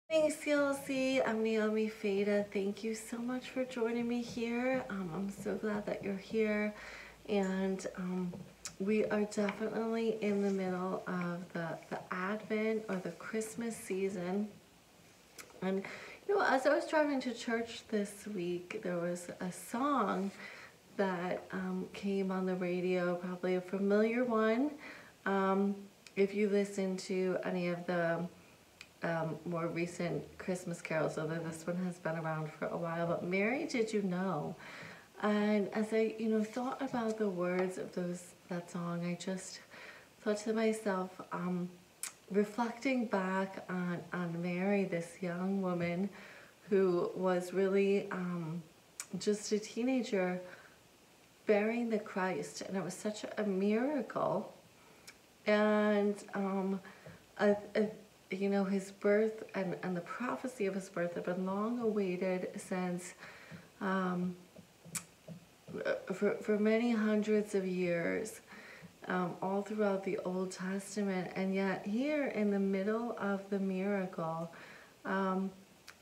Thanks, CLC. I'm Naomi Fada. Thank you so much for joining me here. I'm so glad that you're here. And we are definitely in the middle of the Advent or the Christmas season. And, as I was driving to church this week, there was a song that came on the radio, probably a familiar one. If you listen to any of the more recent Christmas carols, although this one has been around for a while, but Mary, Did You Know? And as I, thought about the words of that song, I just thought to myself, reflecting back on Mary, this young woman who was really just a teenager bearing the Christ, and it was such a miracle. And his birth and the prophecy of his birth had been long awaited since for many hundreds of years, all throughout the Old Testament. And yet here in the middle of the miracle,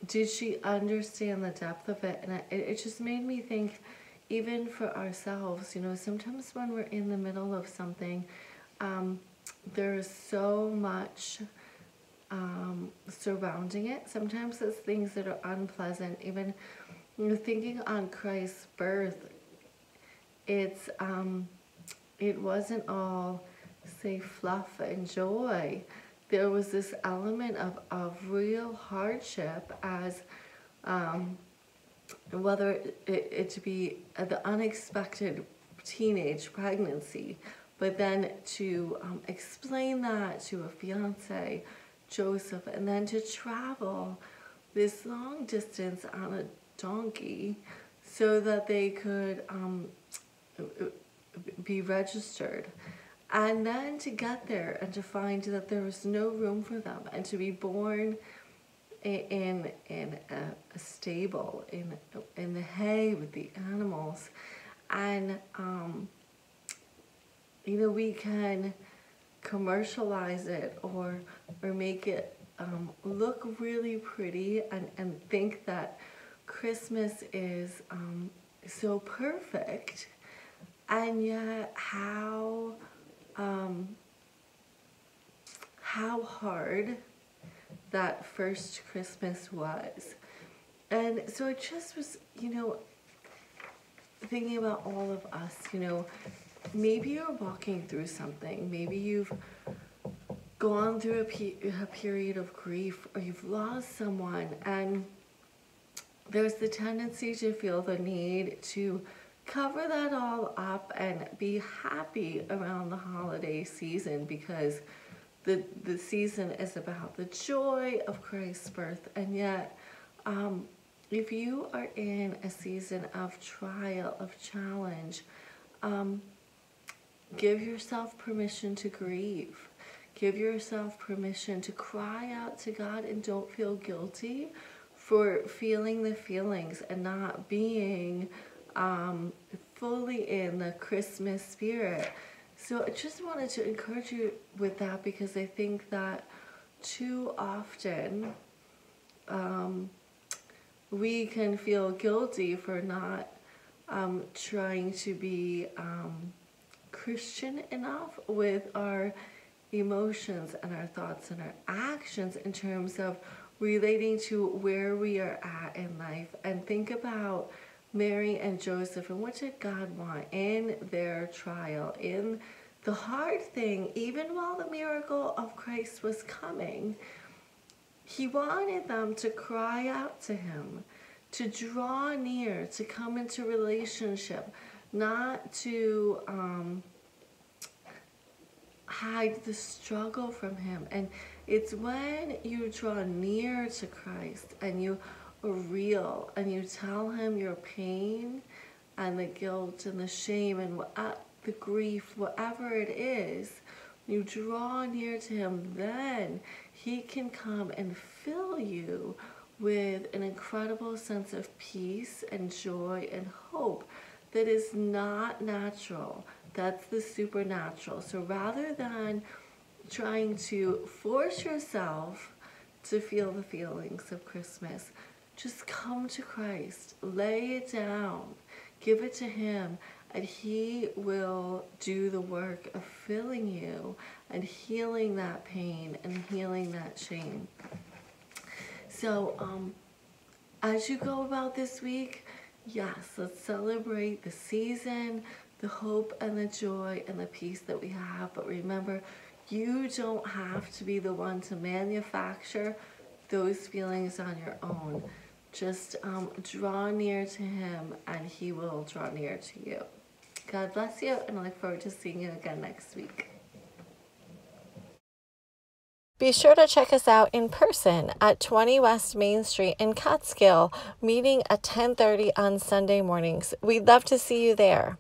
did she understand the depth of it? And it just made me think, even for ourselves, sometimes when we're in the middle of something, there's so much surrounding it. Sometimes it's things that are unpleasant. Even thinking on Christ's birth, it wasn't all, say, fluff and joy. There was this element of real hardship, as whether it to be the unexpected teenage pregnancy, but then to explain that to a fiance, Joseph, and then to travel this long distance on a donkey so that they could be registered, and then to get there and to find that there was no room for them, and to be born in a stable, in the hay with the animals. And we can commercialize it or make it look really pretty, and think that Christmas is so perfect, and yet how hard that first Christmas was. And so it just was, thinking about all of us. Maybe you're walking through something. Maybe you've gone through a period of grief, or you've lost someone, and there's the tendency to feel the need to cover that all up and be happy around the holiday season, because the season is about the joy of Christ's birth. And yet, if you are in a season of trial, of challenge, give yourself permission to grieve. Give yourself permission to cry out to God, and don't feel guilty for feeling the feelings and not being fully in the Christmas spirit. So I just wanted to encourage you with that, because I think that too often we can feel guilty for not trying to be Christian enough with our emotions and our thoughts and our actions, in terms of relating to where we are at in life. And think about Mary and Joseph, and what did God want in their trial, in the hard thing, even while the miracle of Christ was coming. He wanted them to cry out to him, to draw near, to come into relationship, not to hide the struggle from him. And it's when you draw near to Christ, and you are real, and you tell him your pain and the guilt and the shame and the grief, whatever it is, you draw near to him, then he can come and fill you with an incredible sense of peace and joy and hope that is not natural. That's the supernatural. So rather than trying to force yourself to feel the feelings of Christmas. Just come to Christ, lay it down, give it to Him, and He will do the work of filling you and healing that pain and healing that shame. So as you go about this week, yes, let's celebrate the season, the hope and the joy and the peace that we have. But remember, you don't have to be the one to manufacture those feelings on your own. Just draw near to Him and He will draw near to you. God bless you, and I look forward to seeing you again next week. Be sure to check us out in person at 20 West Main Street in Catskill, meeting at 10:30 on Sunday mornings. We'd love to see you there.